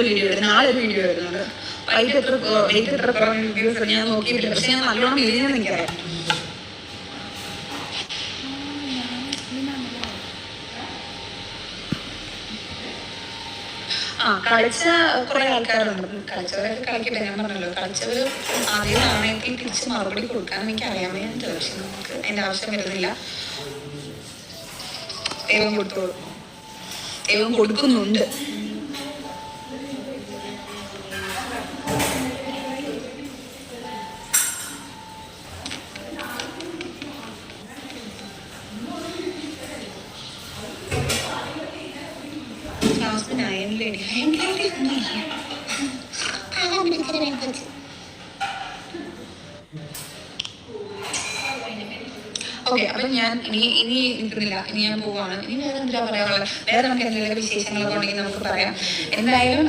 Video വരും, നാളെ ഒരു വീഡിയോ വരുന്നുണ്ട്. വെയിറ്റ് എത്ര വീഡിയോസ് ഞാൻ നോക്കിയിട്ടില്ല, പക്ഷെ ഞാൻ നല്ലോണം വീഴുന്നെന്ന് എനിക്കറിയാം. കളിച്ച കുറെ ആൾക്കാരുണ്ട്. കളിച്ചവരൊക്കെ കളിക്കട്ടെ, ഞാൻ പറഞ്ഞല്ലോ. കളിച്ചവർ ആദ്യം നാണയത്തിൽ തിരിച്ച് മറുപടി കൊടുക്കാൻ എനിക്ക് അറിയാൻ വേണ്ടിയിട്ട്, പക്ഷെ നമുക്ക് അതിൻ്റെ ആവശ്യം വരുന്നില്ല. ദൈവം കൊടുത്തോളൂ, ദൈവം കൊടുക്കുന്നുണ്ട്. ഓക്കെ, അപ്പം ഞാൻ ഇനി നിൽക്കുന്നില്ല, ഇനി ഞാൻ പോവാണ്. ഇനി വേറെ എന്താ പറയാനുള്ളത്? വേറെ നമുക്ക് എന്തെങ്കിലും വിശേഷങ്ങളൊക്കെ ഉണ്ടെങ്കിൽ നമുക്ക് പറയാം. എന്തായാലും